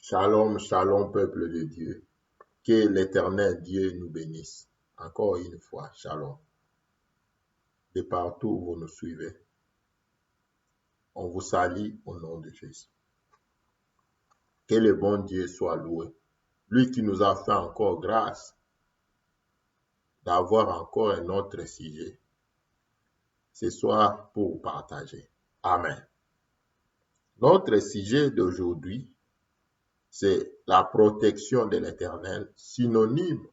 Shalom, shalom, peuple de Dieu. Que l'éternel Dieu nous bénisse. Encore une fois, shalom. De partout où vous nous suivez, on vous salue au nom de Jésus. Que le bon Dieu soit loué. Lui qui nous a fait encore grâce d'avoir encore un autre sujet ce soir pour partager. Amen. Notre sujet d'aujourd'hui, c'est la protection de l'Éternel, synonyme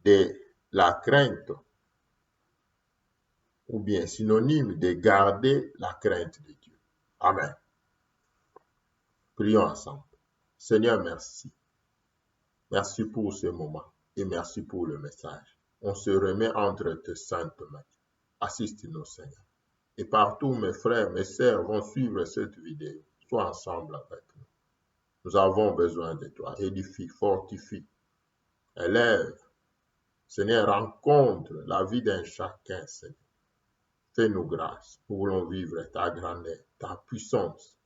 de la crainte ou bien synonyme de garder la crainte de Dieu. Amen. Prions ensemble. Seigneur, merci. Merci pour ce moment et merci pour le message. On se remet entre tes saintes mains. Assiste-nous, Seigneur. Et partout, mes frères, mes sœurs vont suivre cette vidéo. Sois ensemble avec nous. Nous avons besoin de toi. Édifie, fortifie, élève. Seigneur, rencontre la vie d'un chacun, Seigneur. Fais-nous grâce. Nous voulons vivre ta grandeur, ta puissance,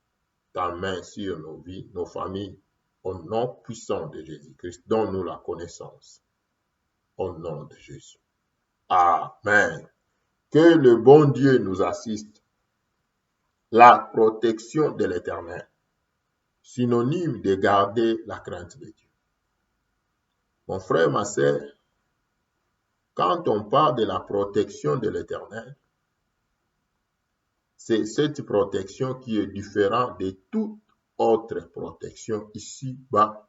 ta main sur nos vies, nos familles. Au nom puissant de Jésus-Christ, donne-nous la connaissance. Au nom de Jésus. Amen. Que le bon Dieu nous assiste. La protection de l'Éternel, synonyme de garder la crainte de Dieu. Mon frère, ma sœur, quand on parle de la protection de l'Éternel, c'est cette protection qui est différente de toute autre protection ici-bas,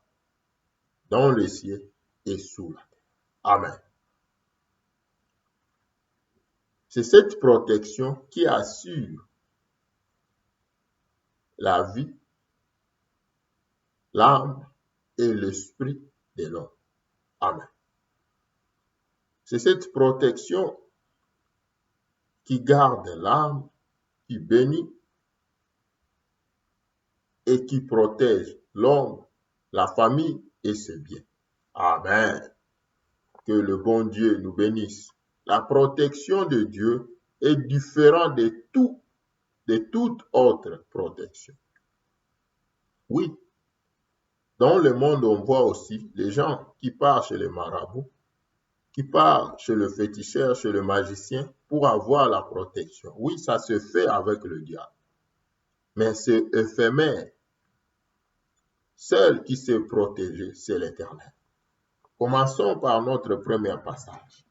dans le ciel et sous la terre. Amen. C'est cette protection qui assure la vie, l'âme et l'esprit de l'homme. Amen. C'est cette protection qui garde l'âme, qui bénit et qui protège l'homme, la famille et ses biens. Amen. Que le bon Dieu nous bénisse. La protection de Dieu est différente de toute autre protection. Oui, dans le monde, on voit aussi les gens qui partent chez les marabouts, qui partent chez le féticheur, chez le magicien, pour avoir la protection. Oui, ça se fait avec le diable. Mais c'est éphémère. Seul qui s'est protégé, c'est l'Éternel. Commençons par notre premier passage.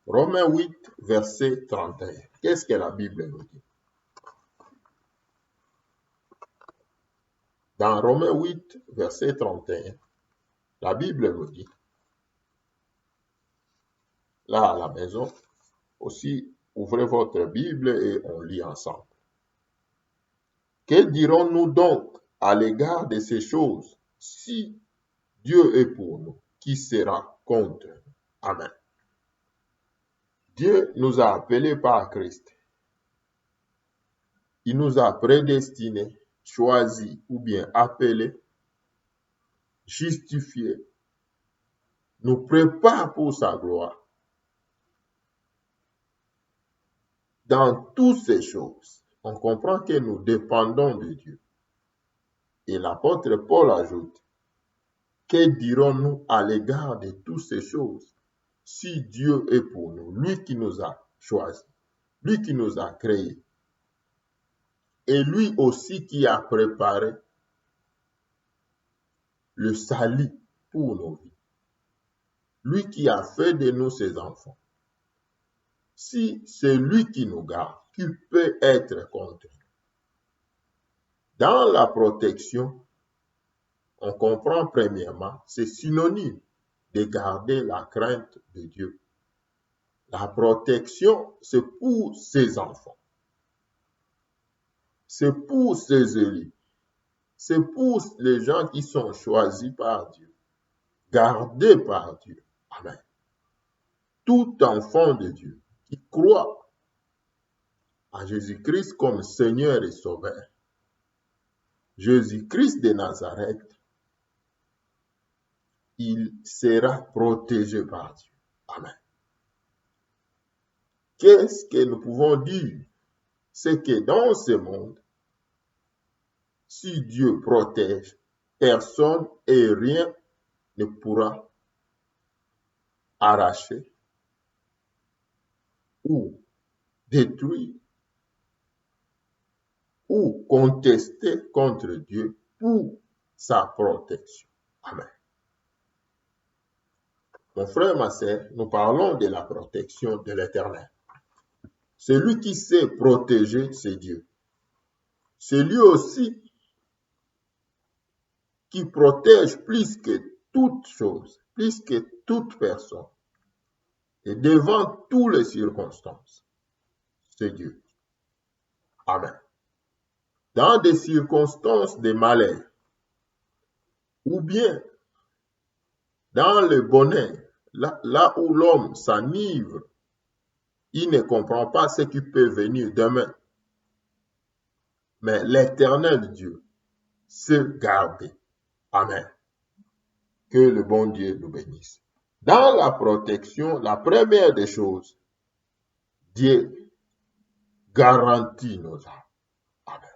Romains 8, verset 31. Qu'est-ce que la Bible nous dit? Dans Romains 8, verset 31, la Bible nous dit, là à la maison, aussi, ouvrez votre Bible et on lit ensemble. Que dirons-nous donc à l'égard de ces choses? Si Dieu est pour nous, qui sera contre nous? Amen. Dieu nous a appelés par Christ. Il nous a prédestinés, choisis ou bien appelés, justifiés, nous prépare pour sa gloire. Dans toutes ces choses, on comprend que nous dépendons de Dieu. Et l'apôtre Paul ajoute, que dirons-nous à l'égard de toutes ces choses? Si Dieu est pour nous, lui qui nous a choisis, lui qui nous a créés, et lui aussi qui a préparé le salut pour nos vies, lui qui a fait de nous ses enfants. Si c'est lui qui nous garde, qui peut être contre nous? Dans la protection, on comprend premièrement, c'est synonyme de garder la crainte de Dieu. La protection, c'est pour ses enfants. C'est pour ses élus. C'est pour les gens qui sont choisis par Dieu, gardés par Dieu. Amen. Tout enfant de Dieu qui croit à Jésus-Christ comme Seigneur et Sauveur, Jésus-Christ de Nazareth, il sera protégé par Dieu. Amen. Qu'est-ce que nous pouvons dire? C'est que dans ce monde, si Dieu protège, personne et rien ne pourra arracher ou détruire ou contester contre Dieu pour sa protection. Amen. Mon frère, ma sœur, nous parlons de la protection de l'Éternel. Celui qui sait protéger, c'est Dieu. C'est lui aussi qui protège plus que toute chose, plus que toute personne. Et devant toutes les circonstances, c'est Dieu. Amen. Dans des circonstances de malheur, ou bien dans le bonheur, là où l'homme s'enivre, il ne comprend pas ce qui peut venir demain. Mais l'Éternel Dieu se garde. Amen. Que le bon Dieu nous bénisse. Dans la protection, la première des choses, Dieu garantit nos âmes. Amen.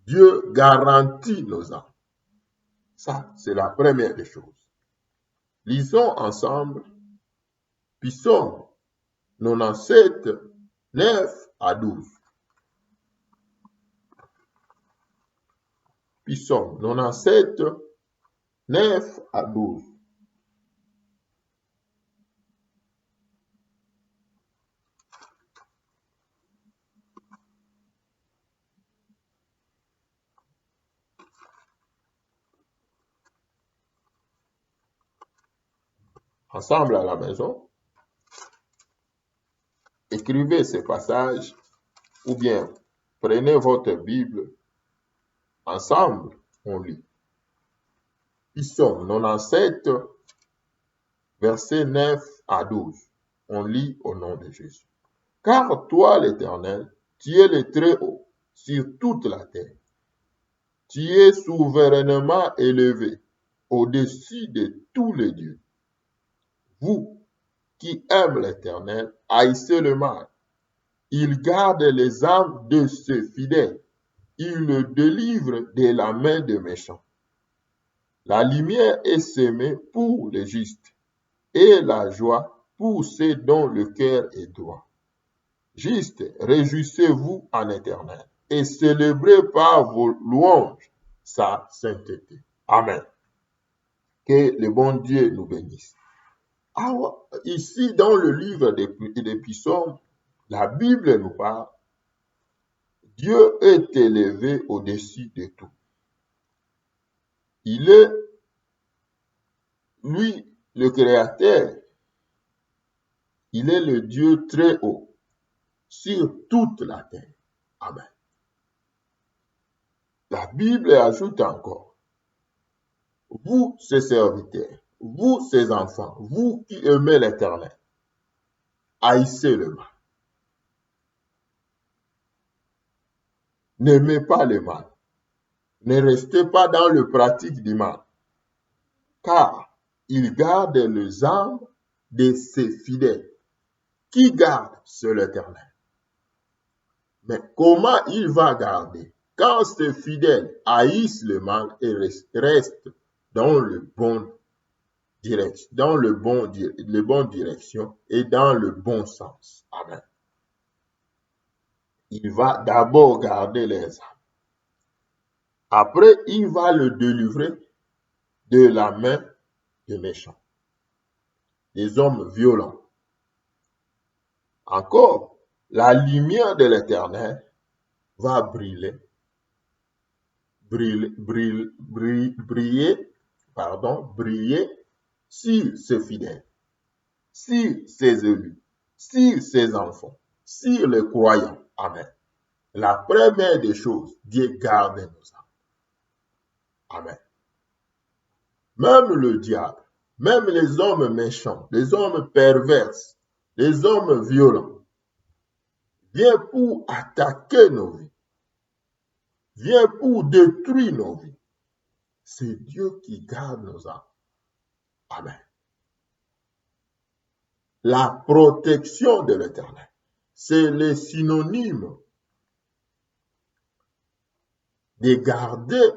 Dieu garantit nos âmes. Ça, c'est la première des choses. Lisons ensemble Psaume 97, 9 à 12. Psaume 97, 9 à 12. Ensemble à la maison, écrivez ces passages ou bien prenez votre Bible. Ensemble, on lit. Psaume 97, versets 9 à 12. On lit au nom de Jésus. Car toi, l'Éternel, tu es le Très-Haut sur toute la terre. Tu es souverainement élevé au-dessus de tous les dieux. Vous qui aiment l'Éternel, haïssez le mal. Il garde les âmes de ses fidèles. Il le délivre de la main des méchants. La lumière est semée pour les justes et la joie pour ceux dont le cœur est droit. Juste, réjouissez-vous en Éternel et célébrez par vos louanges sa sainteté. Amen. Que le bon Dieu nous bénisse. Alors, ici, dans le livre des Psaumes, la Bible nous parle. Dieu est élevé au-dessus de tout. Il est, lui, le Créateur. Il est le Dieu très haut sur toute la terre. Amen. La Bible ajoute encore, vous, ses serviteurs, vous, ses enfants, vous qui aimez l'Éternel, haïssez le mal. N'aimez pas le mal. Ne restez pas dans le pratique du mal, car il garde les âmes de ses fidèles. Qui garde, c'est l'Éternel. Mais comment il va garder quand ses fidèles haïssent le mal et restent dans le bon direction, dans le bon direction et dans le bon sens. Amen. Il va d'abord garder les âmes. Après, il va le délivrer de la main des méchants, des hommes violents. Encore, la lumière de l'Éternel va briller sur ses fidèles, sur ses élus, sur ses enfants, sur les croyants. Amen. La première des choses, Dieu garde nos âmes. Amen. Même le diable, même les hommes méchants, les hommes pervers, les hommes violents, viennent pour attaquer nos vies, viennent pour détruire nos vies. C'est Dieu qui garde nos âmes. Amen. La protection de l'Éternel, c'est le synonyme de garder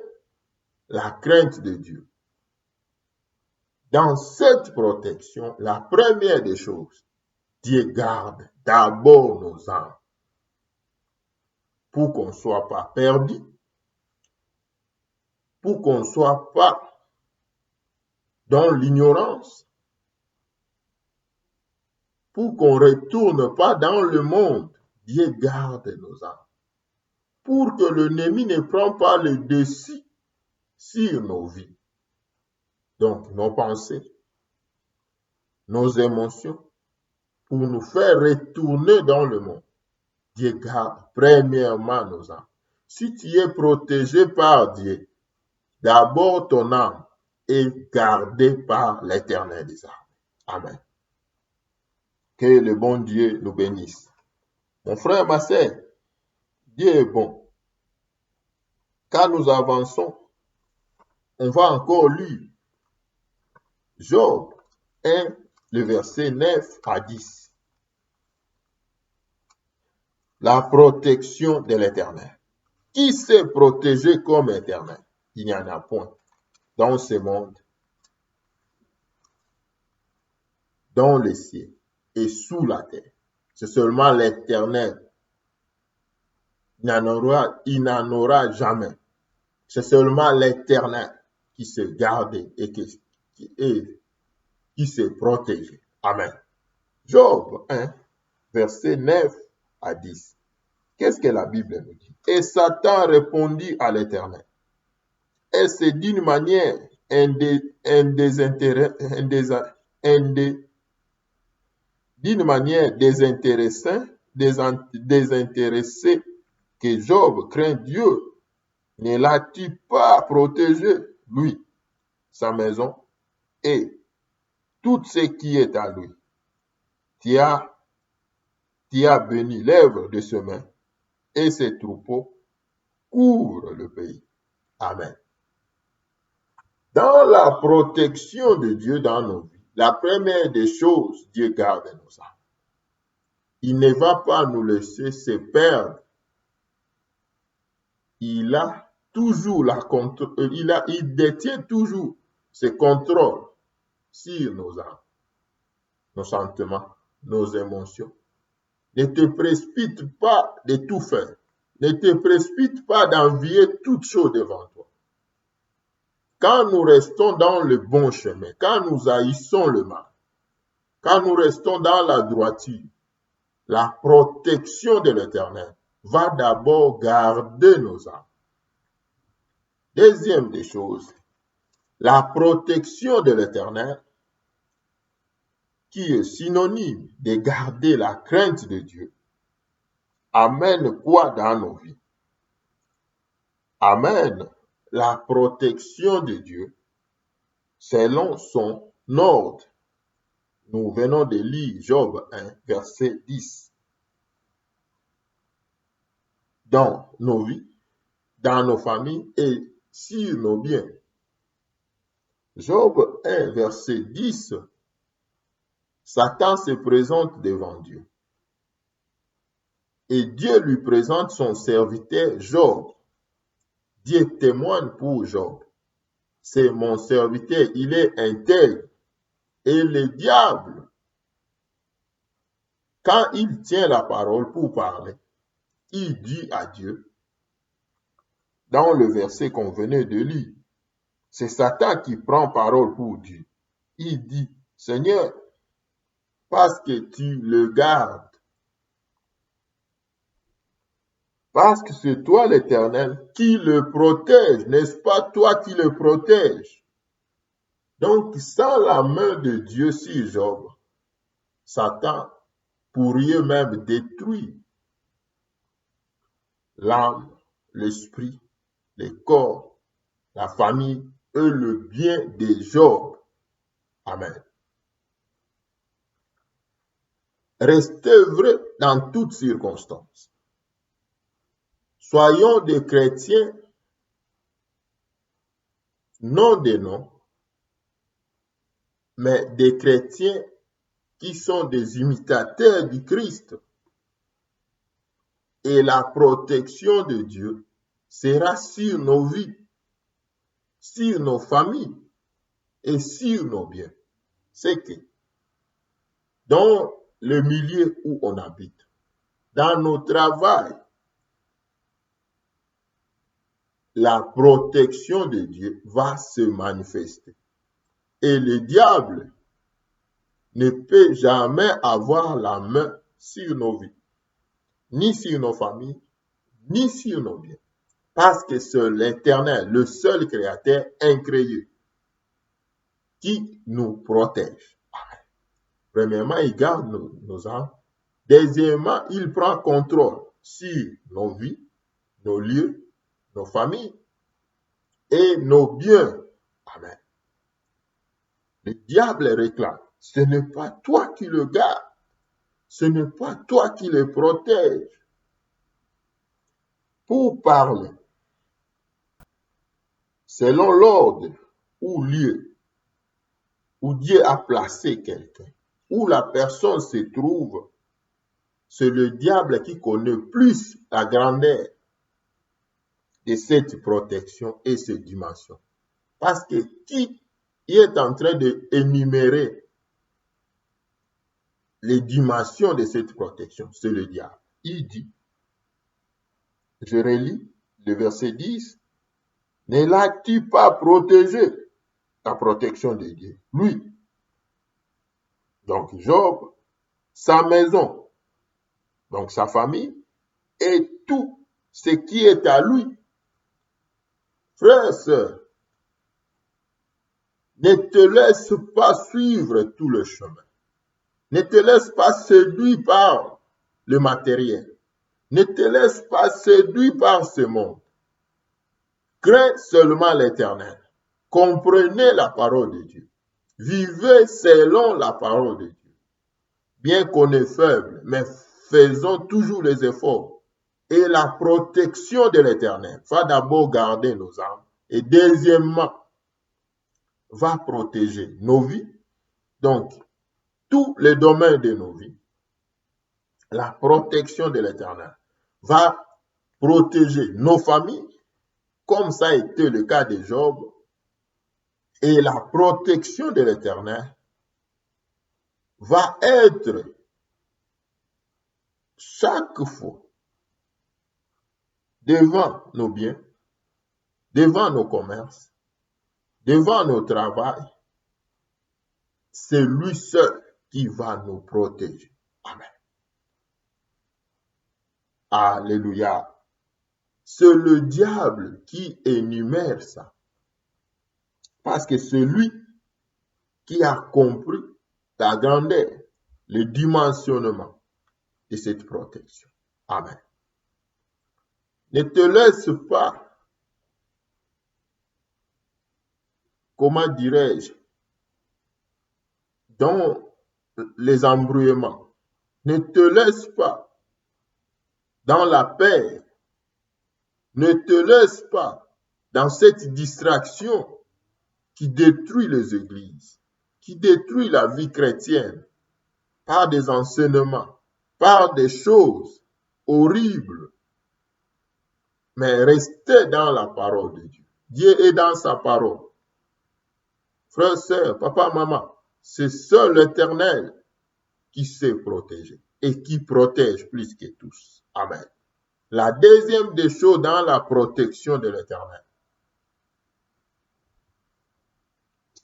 la crainte de Dieu. Dans cette protection, la première des choses, Dieu garde d'abord nos âmes pour qu'on ne soit pas perdu, pour qu'on ne soit pas dans l'ignorance, pour qu'on ne retourne pas dans le monde. Dieu garde nos âmes pour que l'ennemi ne prenne pas le dessus sur nos vies. Donc, nos pensées, nos émotions, pour nous faire retourner dans le monde. Dieu garde premièrement nos âmes. Si tu es protégé par Dieu, d'abord ton âme est gardée par l'Éternel des armées. Amen. Que le bon Dieu nous bénisse. Mon frère, ma sœur, Dieu est bon. Quand nous avançons, on va encore lire Job 1, le verset 9 à 10. La protection de l'Éternel. Qui s'est protégé comme Éternel? Il n'y en a point dans ce monde, dans les cieux et sous la terre. C'est seulement l'Éternel. Il n'en aura jamais. C'est seulement l'Éternel qui se garde et qui se protège. Amen. Job 1, verset 9 à 10. Qu'est-ce que la Bible nous dit? Et Satan répondit à l'Éternel. Et c'est d'une manière désintéressée que Job craint Dieu. Ne l'a-t-il pas protégé, lui, sa maison et tout ce qui est à lui? Tu as béni l'œuvre de ses mains et ses troupeaux couvrent le pays. Amen. Dans la protection de Dieu dans nos vies, la première des choses, Dieu garde nos âmes. Il ne va pas nous laisser se perdre. Il détient toujours ce contrôle sur nos âmes, nos sentiments, nos émotions. Ne te précipite pas de tout faire. Ne te précipite pas d'envier toute chose devant toi. Quand nous restons dans le bon chemin, quand nous haïssons le mal, quand nous restons dans la droiture, la protection de l'Éternel va d'abord garder nos âmes. Deuxième des choses, la protection de l'Éternel, qui est synonyme de garder la crainte de Dieu, amène quoi dans nos vies? Amène la protection de Dieu selon son ordre. Nous venons de lire Job 1, verset 10. Dans nos vies, dans nos familles et sur nos biens. Job 1, verset 10, Satan se présente devant Dieu. Et Dieu lui présente son serviteur Job. Dieu témoigne pour Job. C'est mon serviteur, il est intègre. Et le diable, quand il tient la parole pour parler, il dit à Dieu, dans le verset qu'on venait de lire, c'est Satan qui prend parole pour Dieu. Il dit, Seigneur, parce que tu le gardes, parce que c'est toi l'Éternel qui le protège, n'est-ce pas toi qui le protèges? Donc, sans la main de Dieu sur Job, Satan pourrait même détruire l'âme, l'esprit, le corps, la famille et le bien de Job. Amen. Restez vrai dans toutes circonstances. Soyons des chrétiens, non des noms, mais des chrétiens qui sont des imitateurs du Christ. Et la protection de Dieu sera sur nos vies. sur nos familles et sur nos biens. C'est que dans le milieu où on habite, dans nos travails, la protection de Dieu va se manifester. Et le diable ne peut jamais avoir la main sur nos vies, ni sur nos familles, ni sur nos biens. Parce que c'est l'Éternel, le seul Créateur incréé, qui nous protège. Premièrement, il garde nos âmes. Deuxièmement, il prend contrôle sur nos vies, nos lieux, nos familles et nos biens. Amen. Le diable réclame. Ce n'est pas toi qui le gardes. Ce n'est pas toi qui le protège. Pour parler, selon l'ordre ou lieu où Dieu a placé quelqu'un, où la personne se trouve, c'est le diable qui connaît plus la grandeur de cette protection et cette dimension. Parce que qui est en train d'énumérer les dimensions de cette protection, c'est le diable. Il dit, je relis le verset 10, ne l'a-t-il pas protégé, la protection de Dieu, lui? Donc Job, sa maison, donc sa famille, et tout ce qui est à lui. Frères et sœurs, ne te laisse pas suivre tout le chemin. Ne te laisse pas séduire par le matériel. Ne te laisse pas séduire par ce monde. Crains seulement l'Éternel. Comprenez la parole de Dieu. Vivez selon la parole de Dieu. Bien qu'on est faible, mais faisons toujours les efforts. Et la protection de l'Éternel va d'abord garder nos âmes. Et deuxièmement, va protéger nos vies. Donc, tous les domaines de nos vies. La protection de l'Éternel va protéger nos familles, comme ça a été le cas de Job. Et la protection de l'Éternel va être chaque fois devant nos biens, devant nos commerces, devant nos travails. C'est lui seul qui va nous protéger. Amen. Alléluia. C'est le diable qui énumère ça. Parce que c'est lui qui a compris la grandeur, le dimensionnement de cette protection. Amen. Ne te laisse pas, comment dirais-je, dans les embrouillements. Ne te laisse pas dans la paix. Ne te laisse pas dans cette distraction qui détruit les églises, qui détruit la vie chrétienne par des enseignements, par des choses horribles. Mais restez dans la parole de Dieu. Dieu est dans sa parole. Frères, sœurs, papa, maman, c'est seul l'Éternel qui sait protéger et qui protège plus que tous. Amen. La deuxième des choses dans la protection de l'Éternel,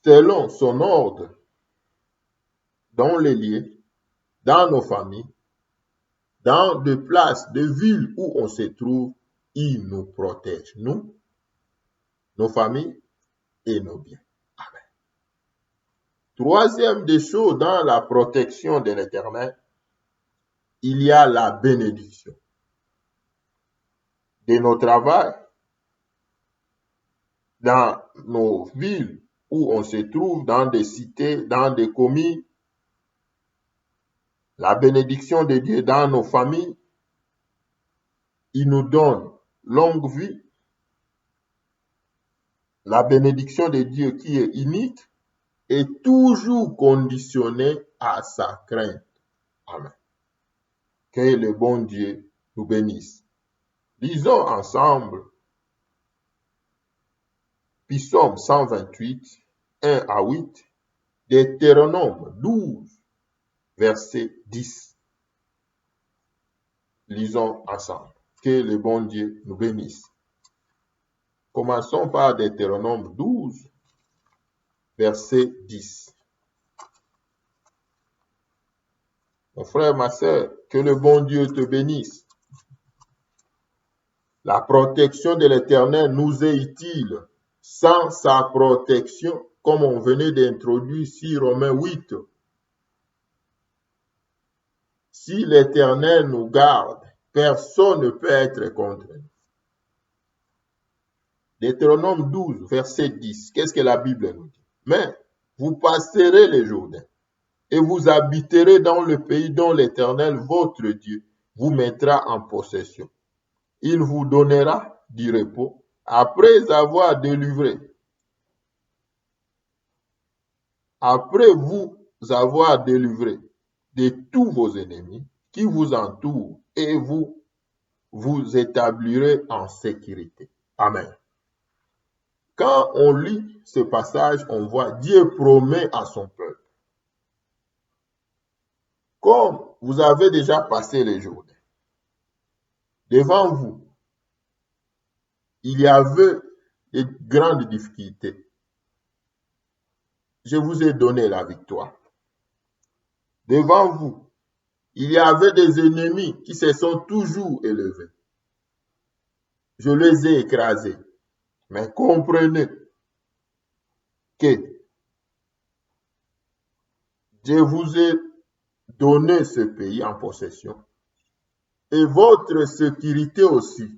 selon son ordre, dans les lieux, dans nos familles, dans des places, des villes où on se trouve, il nous protège, nous, nos familles et nos biens. Amen. Troisième des choses dans la protection de l'Éternel, il y a la bénédiction de nos travaux, dans nos villes où on se trouve, dans des cités, dans des communes, la bénédiction de Dieu dans nos familles. Il nous donne longue vie, la bénédiction de Dieu qui est unique et toujours conditionnée à sa crainte. Amen. Que le bon Dieu nous bénisse. Lisons ensemble Psaume 128, 1 à 8, Deutéronome 12, verset 10. Lisons ensemble. Que le bon Dieu nous bénisse. Commençons par Deutéronome 12, verset 10. Mon frère, ma sœur, que le bon Dieu te bénisse. La protection de l'Éternel nous est utile. Sans sa protection, comme on venait d'introduire sur Romains 8, si l'Éternel nous garde, personne ne peut être contre nous. Deutéronome 12, verset 10. Qu'est-ce que la Bible nous dit? Mais vous passerez les Jourdains et vous habiterez dans le pays dont l'Éternel, votre Dieu, vous mettra en possession. Il vous donnera du repos après avoir délivré. Après vous avoir délivré de tous vos ennemis qui vous entourent et vous vous établirez en sécurité. Amen. Quand on lit ce passage, on voit Dieu promet à son peuple. Comme vous avez déjà passé les jours, devant vous, il y avait de grandes difficultés. Je vous ai donné la victoire. Devant vous, il y avait des ennemis qui se sont toujours élevés. Je les ai écrasés. Mais comprenez que je vous ai donné ce pays en possession. Et votre sécurité aussi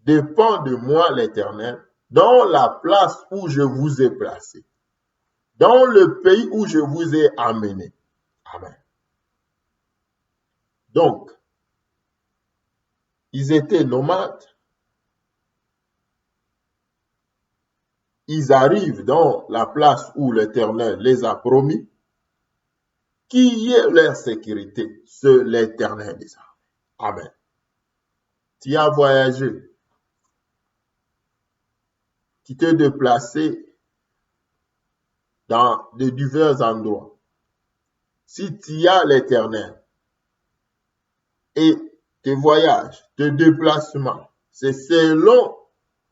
dépend de moi, l'Éternel, dans la place où je vous ai placé, dans le pays où je vous ai amené. Amen. Donc, ils étaient nomades. Ils arrivent dans la place où l'Éternel les a promis. Qui est leur sécurité? C'est l'Éternel des armées. Amen. Tu as voyagé. Tu t'es déplacé dans de divers endroits. Si tu as l'Éternel et tes voyages, tes déplacements, c'est selon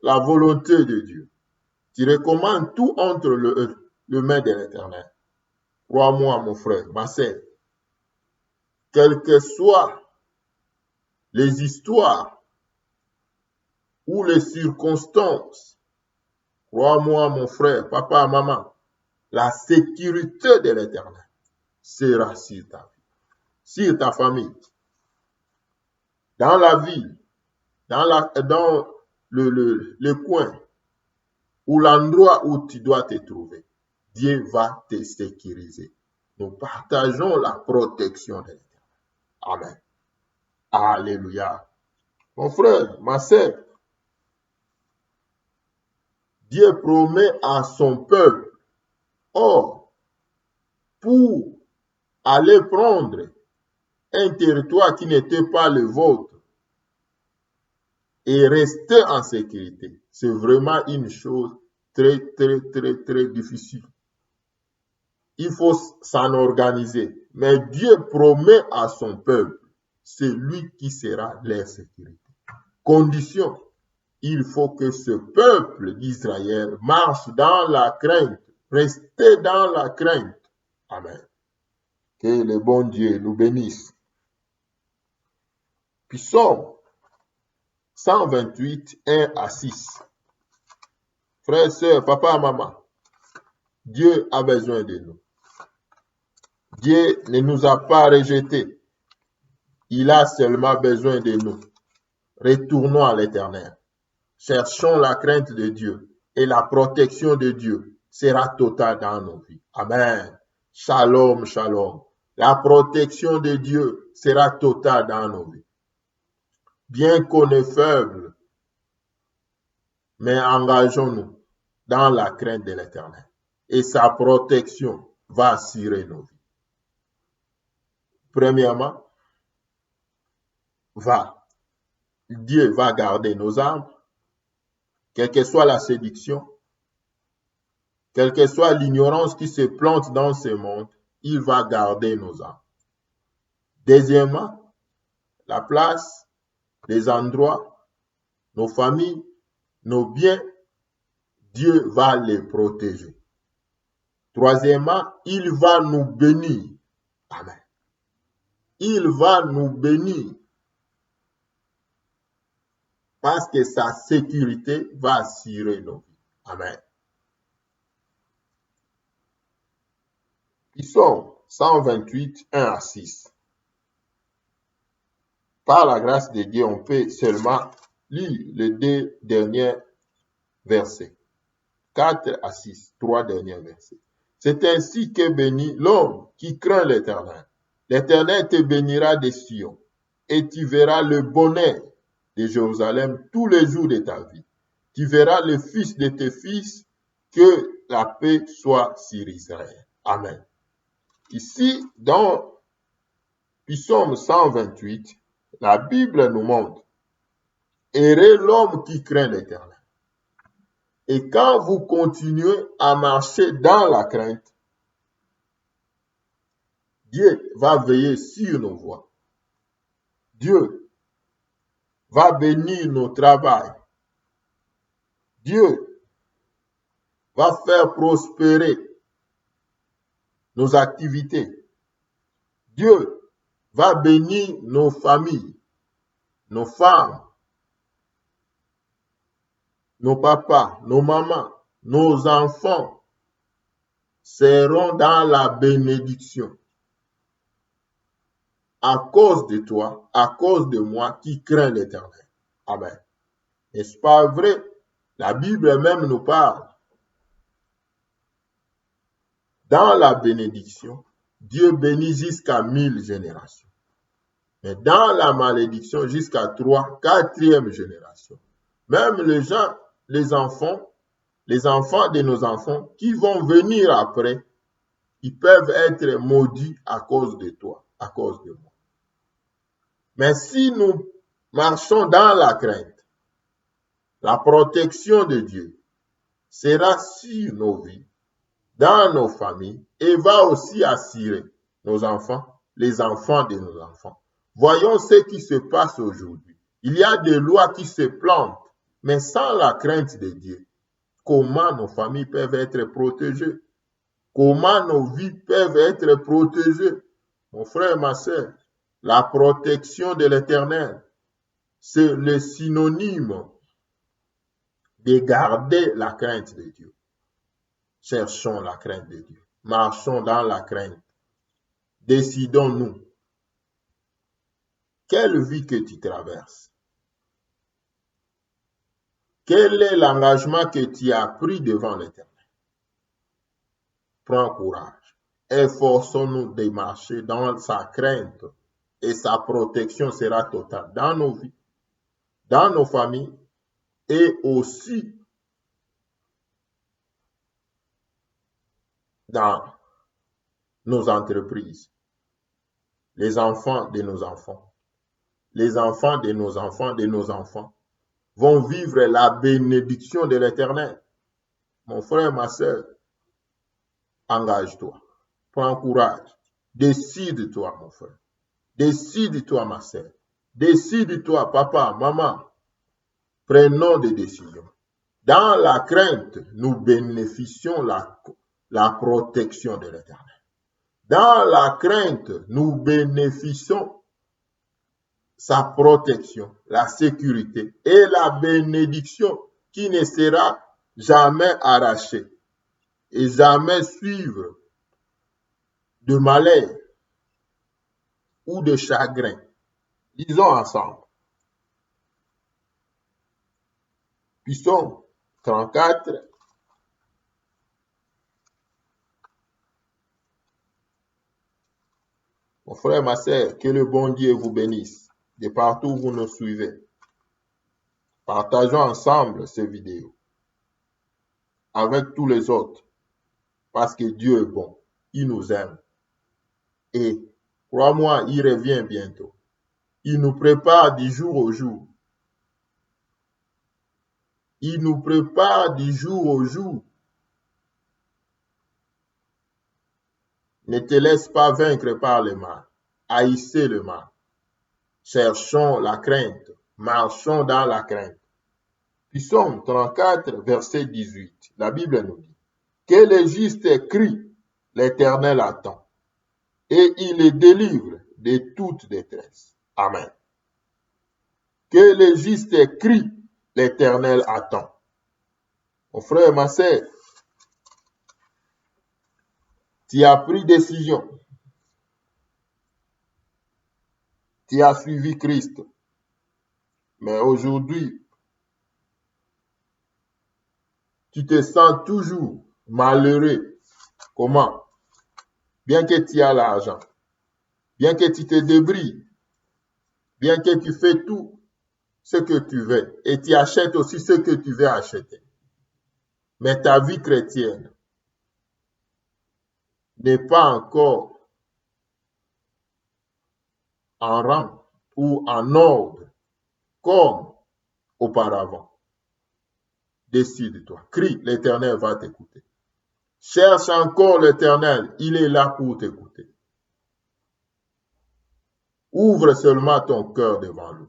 la volonté de Dieu. Tu recommandes tout entre le main de l'Éternel. Crois-moi, mon frère, ma sœur, quelles que soient les histoires ou les circonstances, crois-moi, mon frère, papa, maman, la sécurité de l'Éternel sera sur ta vie, sur ta famille, dans la ville, dans le coin ou l'endroit où tu dois te trouver. Dieu va te sécuriser. Nous partageons la protection de l'Éternel. Amen. Alléluia. Mon frère, ma sœur, Dieu promet à son peuple, or, pour aller prendre un territoire qui n'était pas le vôtre et rester en sécurité, c'est vraiment une chose très, très, très, très difficile. Il faut s'en organiser. Mais Dieu promet à son peuple, c'est lui qui sera leur sécurité. Condition, il faut que ce peuple d'Israël marche dans la crainte, rester dans la crainte. Amen. Que le bon Dieu nous bénisse. Psaume 128, 1 à 6. Frères, sœurs, papa, maman, Dieu a besoin de nous. Dieu ne nous a pas rejetés. Il a seulement besoin de nous. Retournons à l'Éternel. Cherchons la crainte de Dieu et la protection de Dieu sera totale dans nos vies. Amen. Shalom, shalom. La protection de Dieu sera totale dans nos vies. Bien qu'on est faible, mais engageons-nous dans la crainte de l'Éternel. Et sa protection va assurer nos vies. Premièrement, Dieu va garder nos âmes, quelle que soit la séduction, quelle que soit l'ignorance qui se plante dans ce monde, il va garder nos âmes. Deuxièmement, la place, les endroits, nos familles, nos biens, Dieu va les protéger. Troisièmement, il va nous bénir. Amen. Il va nous bénir parce que sa sécurité va assurer nos vies. Amen. Psaume 128, 1 à 6. Par la grâce de Dieu, on peut seulement lire les deux derniers versets. 4 à 6, trois derniers versets. C'est ainsi que bénit l'homme qui craint l'Éternel. L'Éternel te bénira des Sion, et tu verras le bonheur de Jérusalem tous les jours de ta vie. Tu verras le fils de tes fils, que la paix soit sur Israël. Amen. Ici, dans Psaume 128, la Bible nous montre « Heureux l'homme qui craint l'Éternel ». Et quand vous continuez à marcher dans la crainte, Dieu va veiller sur nos voies. Dieu va bénir nos travails. Dieu va faire prospérer nos activités. Dieu va bénir nos familles, nos femmes, nos papas, nos mamans, nos enfants seront dans la bénédiction. À cause de toi, à cause de moi qui crains l'Éternel. Amen. N'est-ce pas vrai? La Bible même nous parle. Dans la bénédiction, Dieu bénit jusqu'à 1000 générations. Mais dans la malédiction, jusqu'à 3, 4e génération. Même les gens, les enfants de nos enfants qui vont venir après, ils peuvent être maudits à cause de toi, à cause de moi. Mais si nous marchons dans la crainte, la protection de Dieu sera sur nos vies, dans nos familles, et va aussi assurer nos enfants, les enfants de nos enfants. Voyons ce qui se passe aujourd'hui. Il y a des lois qui se plantent, mais sans la crainte de Dieu, comment nos familles peuvent être protégées? Comment nos vies peuvent être protégées? Mon frère, ma soeur, la protection de l'Éternel, c'est le synonyme de garder la crainte de Dieu. Cherchons la crainte de Dieu. Marchons dans la crainte. Décidons-nous. Quelle vie que tu traverses? Quel est l'engagement que tu as pris devant l'Éternel? Prends courage. Efforçons-nous de marcher dans sa crainte et sa protection sera totale dans nos vies, dans nos familles et aussi dans nos entreprises. Les enfants de nos enfants, les enfants de nos enfants de nos enfants vont vivre la bénédiction de l'Éternel. Mon frère, ma soeur, engage-toi, prends courage, décide-toi, mon frère, décide-toi, ma soeur, décide-toi, papa, maman, prenons des décisions. Dans la crainte, nous bénéficions la protection de l'Éternel. Dans la crainte, nous bénéficions sa protection, la sécurité et la bénédiction qui ne sera jamais arrachée et jamais suivre de malheur ou de chagrin. Lisons ensemble. Psaume 34. Mon frère, ma soeur, que le bon Dieu vous bénisse de partout où vous nous suivez. Partageons ensemble ces vidéos avec tous les autres parce que Dieu est bon, il nous aime. Et crois-moi, il revient bientôt. Il nous prépare du jour au jour. Il nous prépare du jour au jour. Ne te laisse pas vaincre par le mal. Haïssez le mal. Cherchons la crainte. Marchons dans la crainte. Psaume 34, verset 18. La Bible nous dit que les justes crient, l'Éternel attend, et il les délivre de toute détresse. Amen. Que les justes crient, l'Éternel attend. Mon frère, ma sœur, tu as pris décision. Tu as suivi Christ. Mais aujourd'hui, tu te sens toujours malheureux. Comment? Bien que tu as l'argent, bien que tu te débrouilles, bien que tu fais tout ce que tu veux et tu achètes aussi ce que tu veux acheter. Mais ta vie chrétienne n'est pas encore en rang ou en ordre comme auparavant. Décide-toi. Crie, l'Éternel va t'écouter. Cherche encore l'Éternel, il est là pour t'écouter. Ouvre seulement ton cœur devant lui.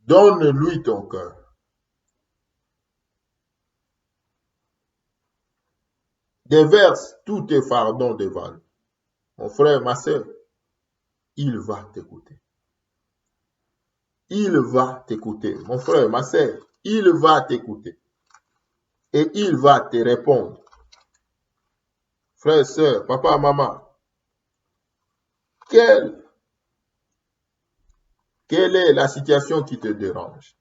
Donne-lui ton cœur. Déverse tous tes fardons devant lui. Mon frère, ma soeur, il va t'écouter. Il va t'écouter. Mon frère, ma soeur, il va t'écouter. Et il va te répondre. Frère, soeur, papa, maman, quelle est la situation qui te dérange?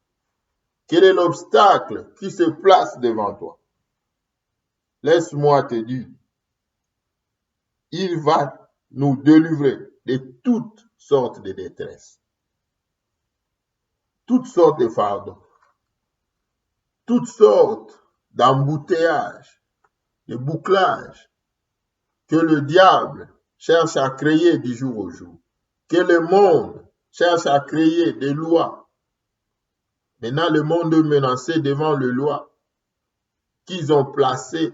Quel est l'obstacle qui se place devant toi? Laisse-moi te dire, il va nous délivrer de toutes sortes de détresse, toutes sortes de fardeaux, toutes sortes d'embouteillages, de bouclages que le diable cherche à créer du jour au jour, que le monde cherche à créer des lois. Maintenant, le monde est menacé devant les lois qu'ils ont placées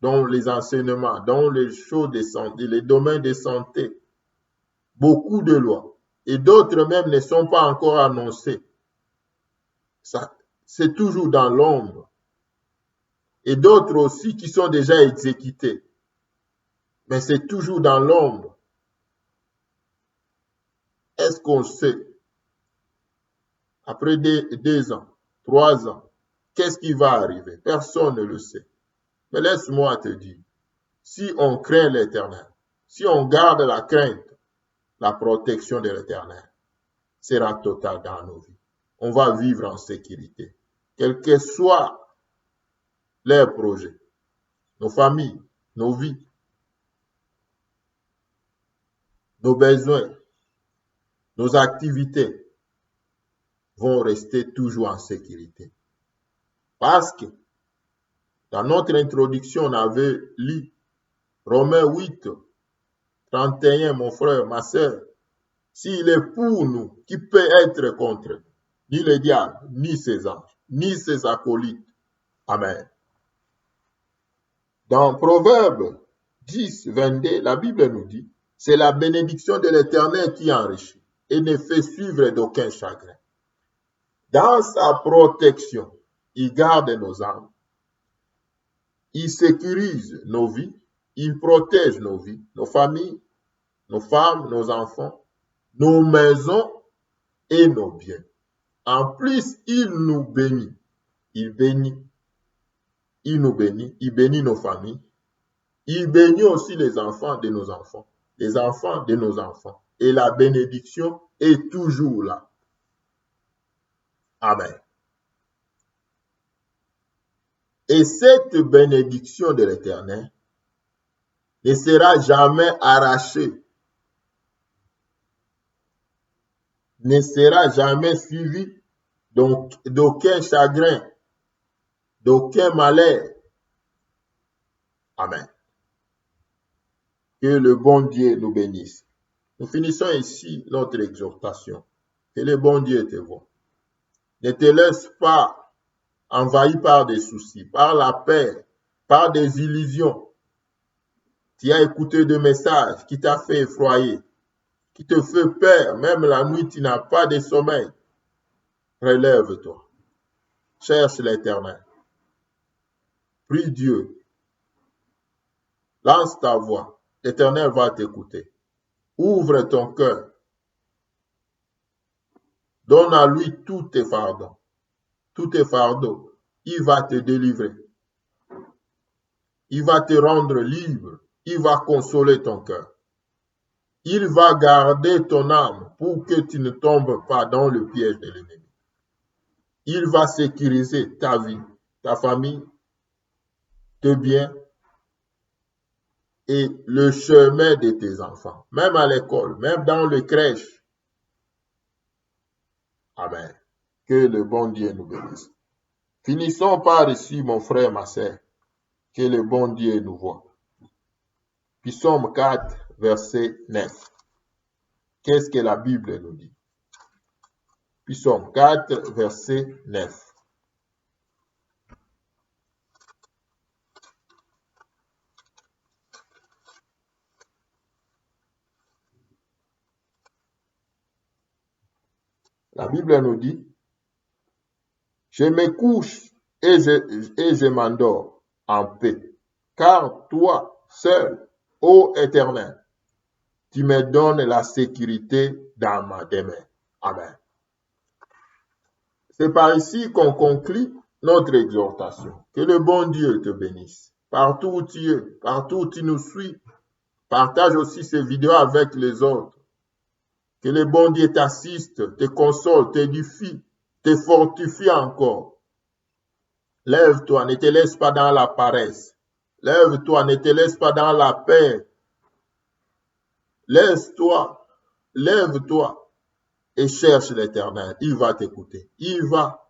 dans les enseignements, dans les choses de santé, les domaines de santé. Beaucoup de lois. Et d'autres même ne sont pas encore annoncées. C'est toujours dans l'ombre. Et d'autres aussi qui sont déjà exécutées. Mais c'est toujours dans l'ombre. Est-ce qu'on sait, après 2 ans, 3 ans, qu'est-ce qui va arriver? Personne ne le sait. Mais laisse-moi te dire, si on craint l'Éternel, si on garde la crainte, la protection de l'Éternel sera totale dans nos vies. On va vivre en sécurité. Quel que soit leurs projets, nos familles, nos vies, nos besoins, nos activités vont rester toujours en sécurité. Parce que dans notre introduction, on avait lu Romains 8, 31, mon frère, ma soeur. S'il est pour nous, qui peut être contre nous? Ni le diable, ni ses anges, ni ses acolytes. Amen. Dans Proverbe 10, 22, la Bible nous dit, c'est la bénédiction de l'Éternel qui enrichit et ne fait suivre d'aucun chagrin. Dans sa protection, il garde nos âmes. Il sécurise nos vies. Il protège nos vies, nos familles, nos femmes, nos enfants, nos maisons et nos biens. En plus, il nous bénit. Il nous bénit. Il bénit nos familles. Il bénit aussi les enfants de nos enfants, les enfants de nos enfants. Et la bénédiction est toujours là. Amen. Et cette bénédiction de l'Éternel ne sera jamais arrachée, ne sera jamais suivie d'aucun chagrin, d'aucun malheur. Amen. Que le bon Dieu nous bénisse. Nous finissons ici notre exhortation. Que le bon Dieu te voie. Ne te laisse pas envahi par des soucis, par la peur, par des illusions. Tu as écouté des messages qui t'ont fait effroyer, qui te fait peur. Même la nuit, tu n'as pas de sommeil. Relève-toi. Cherche l'Éternel. Prie Dieu. Lance ta voix. L'Éternel va t'écouter. Ouvre ton cœur. Donne à lui tous tes fardeaux. Tous tes fardeaux. Il va te délivrer. Il va te rendre libre. Il va consoler ton cœur. Il va garder ton âme pour que tu ne tombes pas dans le piège de l'ennemi. Il va sécuriser ta vie, ta famille, tes biens et le chemin de tes enfants, même à l'école, même dans le crèche. Amen. Que le bon Dieu nous bénisse. Finissons par ici, mon frère, ma sœur. Que le bon Dieu nous voie. Psaume 4, verset 9. Qu'est-ce que la Bible nous dit? Psaume 4, verset 9. La Bible nous dit, je me couche et je m'endors en paix, car toi seul, ô Éternel, tu me donnes la sécurité dans ma demeure. Amen. C'est par ici qu'on conclut notre exhortation. Que le bon Dieu te bénisse. Partout où tu es, partout où tu nous suis, partage aussi ces vidéos avec les autres. Que le bon Dieu t'assiste, te console, t'édifie, te fortifie encore. Lève-toi, ne te laisse pas dans la paresse. Lève-toi, ne te laisse pas dans la paix. Laisse-toi, lève-toi et cherche l'Éternel. Il va t'écouter. Il va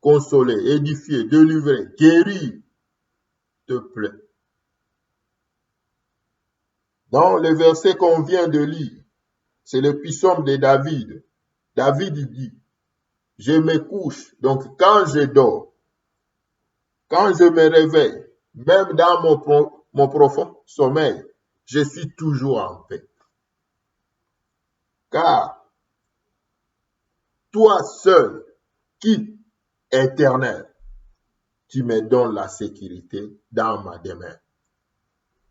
consoler, édifier, délivrer, guérir, te plaît. Dans le verset qu'on vient de lire, c'est le psaume de David. David dit, je me couche, donc quand je dors, quand je me réveille, même dans mon profond sommeil, je suis toujours en paix. Car toi seul, qui éternel, tu me donnes la sécurité dans ma demeure.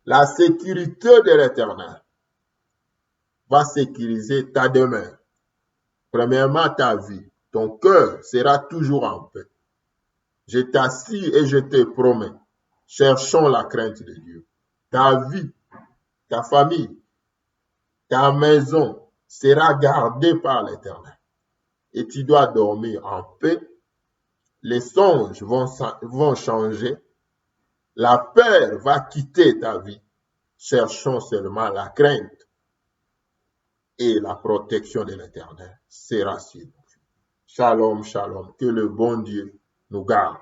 La sécurité de l'Éternel va sécuriser ta demeure. Premièrement, ta vie. Ton cœur sera toujours en paix. Je t'assure et je te promets, cherchons la crainte de Dieu. Ta vie, ta famille, ta maison sera gardée par l'Éternel. Et tu dois dormir en paix. Les songes vont changer. La peur va quitter ta vie. Cherchons seulement la crainte. Et la protection de l'Éternel sera sur nous. Shalom, shalom. Que le bon Dieu nous garde.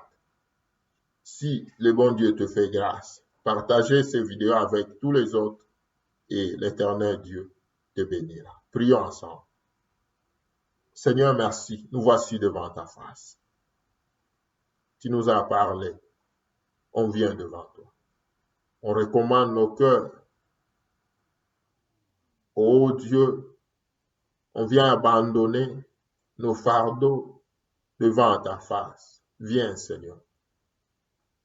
Si le bon Dieu te fait grâce, partagez ces vidéos avec tous les autres et l'Éternel Dieu te bénira. Prions ensemble. Seigneur, merci. Nous voici devant ta face. Tu nous as parlé. On vient devant toi. On recommande nos cœurs. Oh Dieu, on vient abandonner nos fardeaux devant ta face. Viens, Seigneur.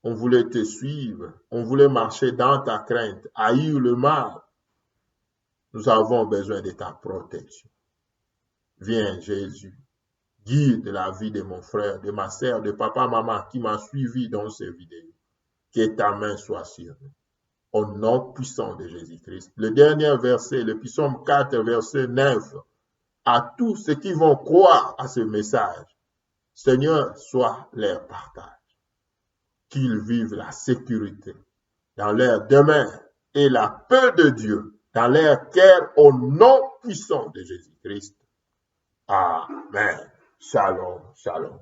On voulait te suivre. On voulait marcher dans ta crainte, haïr le mal. Nous avons besoin de ta protection. Viens, Jésus. Guide la vie de mon frère, de ma sœur, de papa, maman qui m'a suivi dans ces vidéos. Que ta main soit sur nous. Au nom puissant de Jésus-Christ. Le dernier verset, le psaume 4, verset 9. À tous ceux qui vont croire à ce message, Seigneur, sois leur partage. Qu'ils vivent la sécurité dans leur demeure et la paix de Dieu dans leur cœur au nom puissant de Jésus-Christ. Amen. Shalom, shalom.